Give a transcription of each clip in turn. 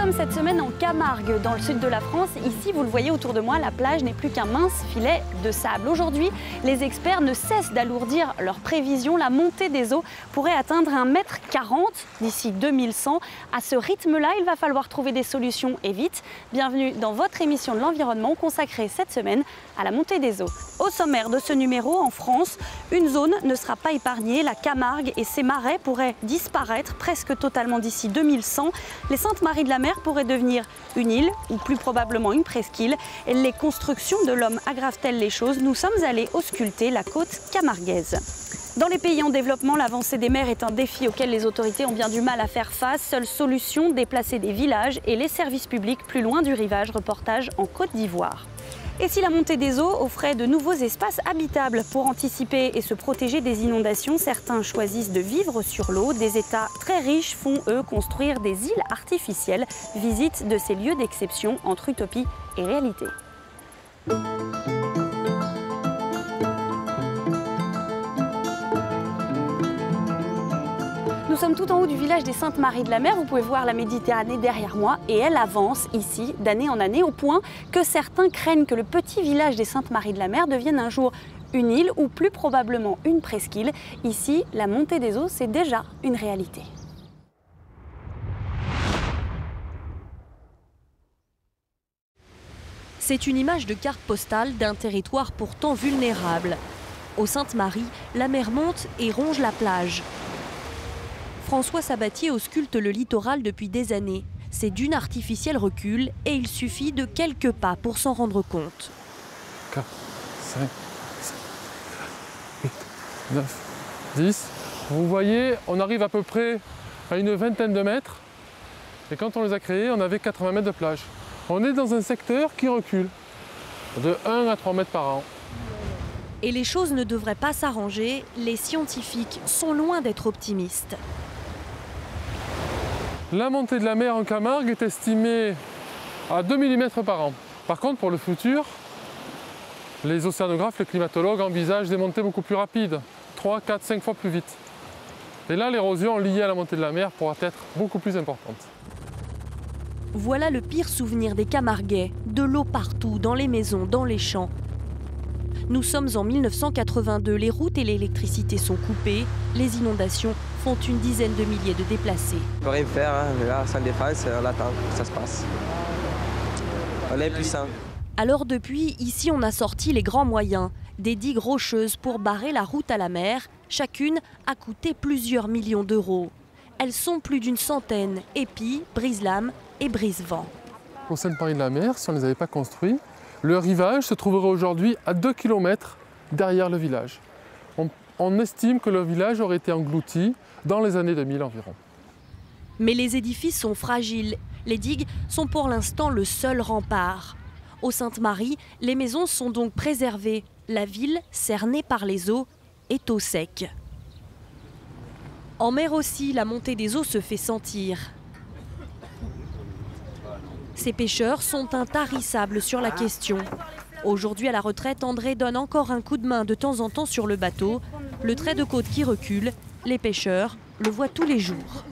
sommes cette semaine en Camargue, dans le sud de la France. Ici, vous le voyez autour de moi, la plage n'est plus qu'un mince filet de sable. Aujourd'hui, les experts ne cessent d'alourdir leurs prévisions. La montée des eaux pourrait atteindre 1,40 m d'ici 2100. À ce rythme-là, il va falloir trouver des solutions et vite. Bienvenue dans votre émission de l'environnement consacrée cette semaine à la montée des eaux. Au sommaire de ce numéro, en France, une zone ne sera pas épargnée. La Camargue et ses marais pourraient disparaître presque totalement d'ici 2100. Les Saintes-Maries de la Mer pourraient devenir une île ou plus probablement une presqu'île. Et les constructions de l'homme aggravent-elles les choses? Nous sommes allés ausculter la côte camarguaise. Dans les pays en développement, l'avancée des mers est un défi auquel les autorités ont bien du mal à faire face. Seule solution, déplacer des villages et les services publics plus loin du rivage. Reportage en Côte d'Ivoire. Et si la montée des eaux offrait de nouveaux espaces habitables pour anticiper et se protéger des inondations, certains choisissent de vivre sur l'eau. Des États très riches font, eux, construire des îles artificielles. Visite de ces lieux d'exception entre utopie et réalité. Nous sommes tout en haut du village des Saintes-Maries de la Mer. Vous pouvez voir la Méditerranée derrière moi et elle avance ici d'année en année au point que certains craignent que le petit village des Saintes-Maries de la Mer devienne un jour une île ou plus probablement une presqu'île. Ici, la montée des eaux, c'est déjà une réalité. C'est une image de carte postale d'un territoire pourtant vulnérable. Aux Saintes-Maries, la mer monte et ronge la plage. François Sabatier ausculte le littoral depuis des années. Ces dunes artificielles reculent et il suffit de quelques pas pour s'en rendre compte. 4, 5, 7, 8, 9, 10. Vous voyez, on arrive à peu près à une vingtaine de mètres. Et quand on les a créés, on avait 80 mètres de plage. On est dans un secteur qui recule de 1 à 3 mètres par an. Et les choses ne devraient pas s'arranger. Les scientifiques sont loin d'être optimistes. La montée de la mer en Camargue est estimée à 2 mm par an. Par contre, pour le futur, les océanographes, les climatologues envisagent des montées beaucoup plus rapides, 3, 4, 5 fois plus vite. Et là, l'érosion liée à la montée de la mer pourra être beaucoup plus importante. Voilà le pire souvenir des Camarguais, de l'eau partout, dans les maisons, dans les champs. Nous sommes en 1982, les routes et l'électricité sont coupées, les inondations font une dizaine de milliers de déplacés. On ne peut rien faire, hein. Là, sans défense, on attend que ça se passe. On est impuissant. Alors depuis, ici on a sorti les grands moyens, des digues rocheuses pour barrer la route à la mer. Chacune a coûté plusieurs millions d'euros. Elles sont plus d'une centaine, épis, brise-lames et brise-vent. Aux Saintes-Maries de la Mer, si on ne les avait pas construits, le rivage se trouverait aujourd'hui à 2 km derrière le village. On estime que le village aurait été englouti dans les années 2000 environ. Mais les édifices sont fragiles. Les digues sont pour l'instant le seul rempart. Aux Saintes-Maries, les maisons sont donc préservées. La ville, cernée par les eaux, est au sec. En mer aussi, la montée des eaux se fait sentir. Ces pêcheurs sont intarissables sur la question. Aujourd'hui à la retraite, André donne encore un coup de main de temps en temps sur le bateau. Le trait de côte qui recule, les pêcheurs le voient tous les jours.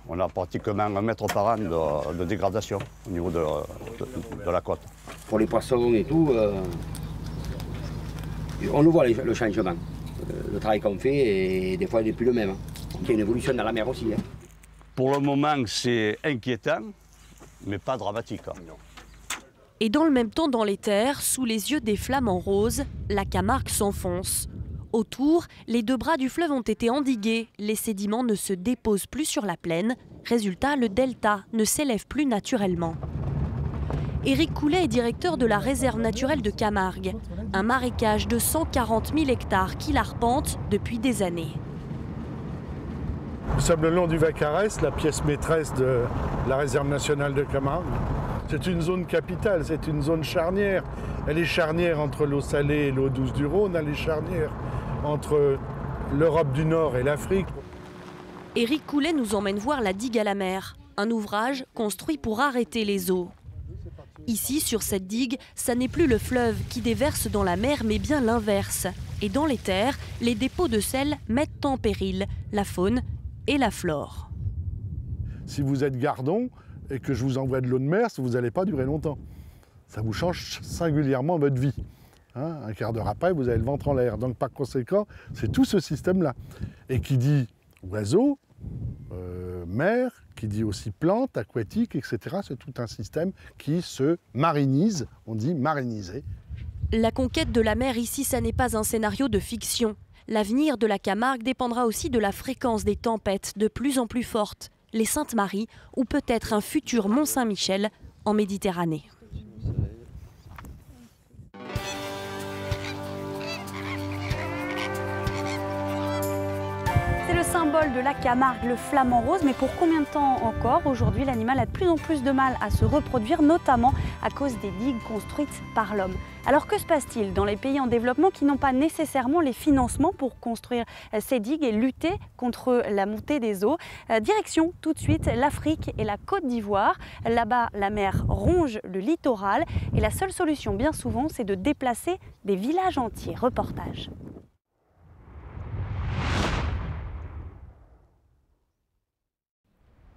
On a pratiquement 1 mètre par an de dégradation au niveau de la côte. Pour les poissons et tout, on le voit le changement. Le travail qu'on fait, et des fois, il n'est plus le même. Il y a une évolution dans la mer aussi. Hein. Pour le moment, c'est inquiétant, mais pas dramatique. Et dans le même temps, dans les terres, sous les yeux des flamants roses, la Camargue s'enfonce. Autour, les 2 bras du fleuve ont été endigués. Les sédiments ne se déposent plus sur la plaine. Résultat, le delta ne s'élève plus naturellement. Éric Coulet est directeur de la réserve naturelle de Camargue, un marécage de 140 000 hectares qu'il arpente depuis des années. Nous sommes le long du Vacarès, la pièce maîtresse de la réserve nationale de Camargue. C'est une zone capitale, c'est une zone charnière. Elle est charnière entre l'eau salée et l'eau douce du Rhône, elle est charnière entre l'Europe du Nord et l'Afrique. Éric Coulet nous emmène voir la digue à la mer, un ouvrage construit pour arrêter les eaux. Ici, sur cette digue, ça n'est plus le fleuve qui déverse dans la mer, mais bien l'inverse. Et dans les terres, les dépôts de sel mettent en péril la faune et la flore. Si vous êtes gardon, et que je vous envoie de l'eau de mer, vous n'allez pas durer longtemps. Ça vous change singulièrement votre vie. Hein, un quart d'heure après, vous avez le ventre en l'air. Donc par conséquent, c'est tout ce système-là. Et qui dit oiseaux, mer, qui dit aussi plantes, aquatiques, etc. C'est tout un système qui se marinise, on dit mariniser. La conquête de la mer ici, ça n'est pas un scénario de fiction. L'avenir de la Camargue dépendra aussi de la fréquence des tempêtes de plus en plus fortes, les Saintes-Maries ou peut-être un futur Mont-Saint-Michel en Méditerranée. C'est le symbole de la Camargue, le flamant rose. Mais pour combien de temps encore? Aujourd'hui, l'animal a de plus en plus de mal à se reproduire, notamment à cause des digues construites par l'homme. Alors que se passe-t-il dans les pays en développement qui n'ont pas nécessairement les financements pour construire ces digues et lutter contre la montée des eaux? Direction tout de suite l'Afrique et la Côte d'Ivoire. Là-bas, la mer ronge le littoral et la seule solution, bien souvent, c'est de déplacer des villages entiers. Reportage.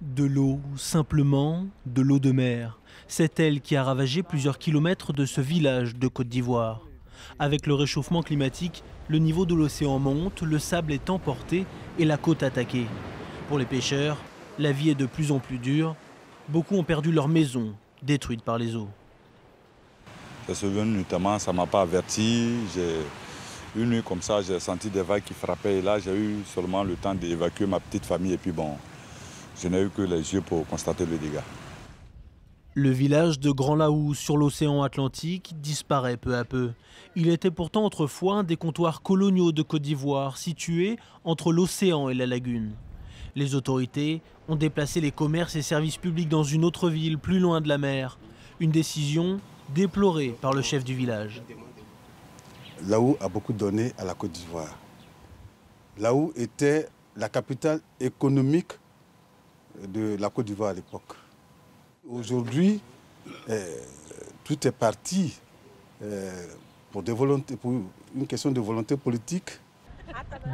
De l'eau, simplement, de l'eau de mer. C'est elle qui a ravagé plusieurs kilomètres de ce village de Côte d'Ivoire. Avec le réchauffement climatique, le niveau de l'océan monte, le sable est emporté et la côte attaquée. Pour les pêcheurs, la vie est de plus en plus dure. Beaucoup ont perdu leur maison, détruite par les eaux. Je suis venu notamment, ça ne m'a pas averti. Une nuit comme ça, j'ai senti des vagues qui frappaient. Et là, j'ai eu seulement le temps d'évacuer ma petite famille. Et puis bon, je n'ai eu que les yeux pour constater le dégât. Le village de Grand Laou sur l'océan Atlantique disparaît peu à peu. Il était pourtant autrefois un des comptoirs coloniaux de Côte d'Ivoire, situé entre l'océan et la lagune. Les autorités ont déplacé les commerces et services publics dans une autre ville, plus loin de la mer. Une décision déplorée par le chef du village. Laou a beaucoup donné à la Côte d'Ivoire. Laou était la capitale économique de la Côte d'Ivoire à l'époque. Aujourd'hui, tout est parti pour une question de volonté politique.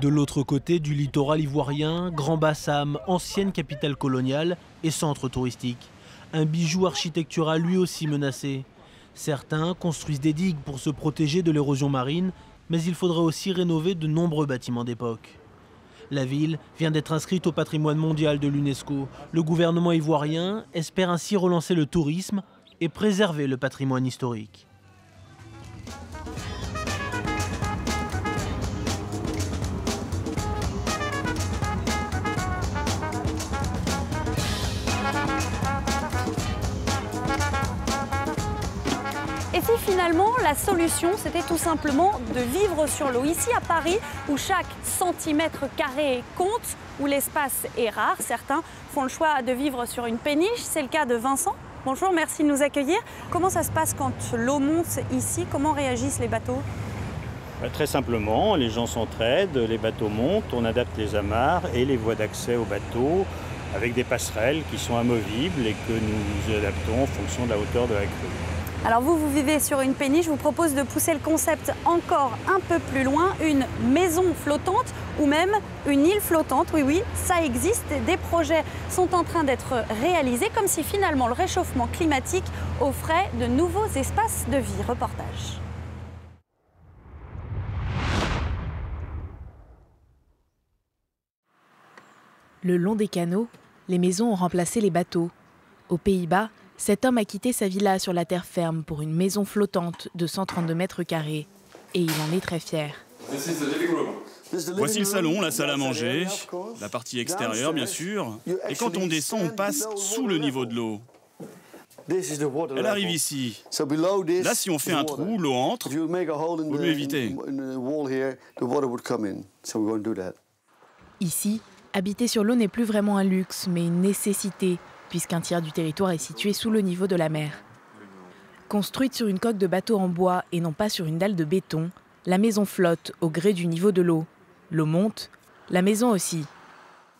De l'autre côté du littoral ivoirien, Grand Bassam, ancienne capitale coloniale et centre touristique. Un bijou architectural lui aussi menacé. Certains construisent des digues pour se protéger de l'érosion marine, mais il faudrait aussi rénover de nombreux bâtiments d'époque. La ville vient d'être inscrite au patrimoine mondial de l'UNESCO. Le gouvernement ivoirien espère ainsi relancer le tourisme et préserver le patrimoine historique. Et si finalement la solution c'était tout simplement de vivre sur l'eau? Ici à Paris, où chaque centimètre carré compte, où l'espace est rare, certains font le choix de vivre sur une péniche. C'est le cas de Vincent. Bonjour, merci de nous accueillir. Comment ça se passe quand l'eau monte ici? Comment réagissent les bateaux? Très simplement, les gens s'entraident, les bateaux montent, on adapte les amarres et les voies d'accès aux bateaux avec des passerelles qui sont amovibles et que nous adaptons en fonction de la hauteur de la crue. Alors vous vivez sur une péniche, je vous propose de pousser le concept encore un peu plus loin, une maison flottante ou même une île flottante. Oui, oui, ça existe, des projets sont en train d'être réalisés comme si finalement le réchauffement climatique offrait de nouveaux espaces de vie. Reportage. Le long des canaux, les maisons ont remplacé les bateaux. Aux Pays-Bas, cet homme a quitté sa villa sur la terre ferme pour une maison flottante de 132 mètres carrés. Et il en est très fier. Voici le salon, la salle à manger, la partie extérieure bien sûr. Et quand on descend, on passe sous le niveau de l'eau. Elle arrive ici. Là, si on fait un trou, l'eau entre. Vaut mieux éviter. Ici, habiter sur l'eau n'est plus vraiment un luxe, mais une nécessité, puisqu'un tiers du territoire est situé sous le niveau de la mer. Construite sur une coque de bateau en bois et non pas sur une dalle de béton, la maison flotte au gré du niveau de l'eau. L'eau monte, la maison aussi.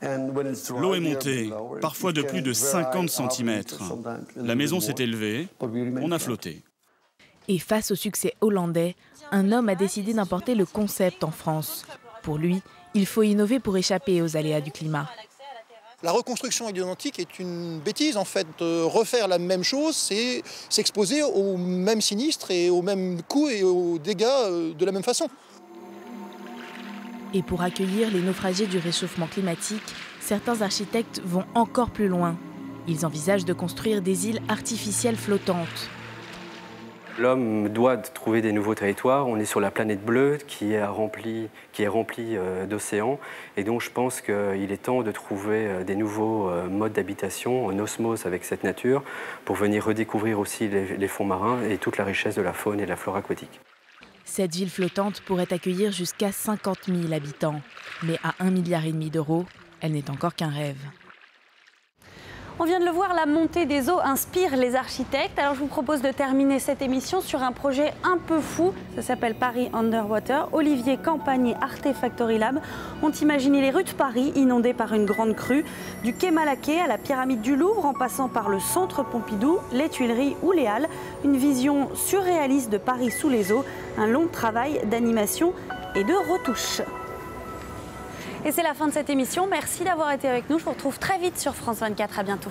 L'eau est montée, parfois de plus de 50 cm. La maison s'est élevée, on a flotté. Et face au succès hollandais, un homme a décidé d'importer le concept en France. Pour lui, il faut innover pour échapper aux aléas du climat. La reconstruction identique est une bêtise en fait. Refaire la même chose, c'est s'exposer aux mêmes sinistres et aux mêmes coups et aux dégâts de la même façon. Et pour accueillir les naufragés du réchauffement climatique, certains architectes vont encore plus loin. Ils envisagent de construire des îles artificielles flottantes. L'homme doit trouver des nouveaux territoires. On est sur la planète bleue qui est remplie d'océans. Et donc je pense qu'il est temps de trouver des nouveaux modes d'habitation en osmose avec cette nature pour venir redécouvrir aussi les fonds marins et toute la richesse de la faune et de la flore aquatique. Cette ville flottante pourrait accueillir jusqu'à 50 000 habitants. Mais à 1,5 milliard d'euros, elle n'est encore qu'un rêve. On vient de le voir, la montée des eaux inspire les architectes. Alors je vous propose de terminer cette émission sur un projet un peu fou. Ça s'appelle Paris Underwater. Olivier Campagne et Artefactory Lab ont imaginé les rues de Paris inondées par une grande crue. Du quai Malaquais à la pyramide du Louvre, en passant par le centre Pompidou, les Tuileries ou les Halles. Une vision surréaliste de Paris sous les eaux. Un long travail d'animation et de retouche. Et c'est la fin de cette émission. Merci d'avoir été avec nous. Je vous retrouve très vite sur France 24. À bientôt.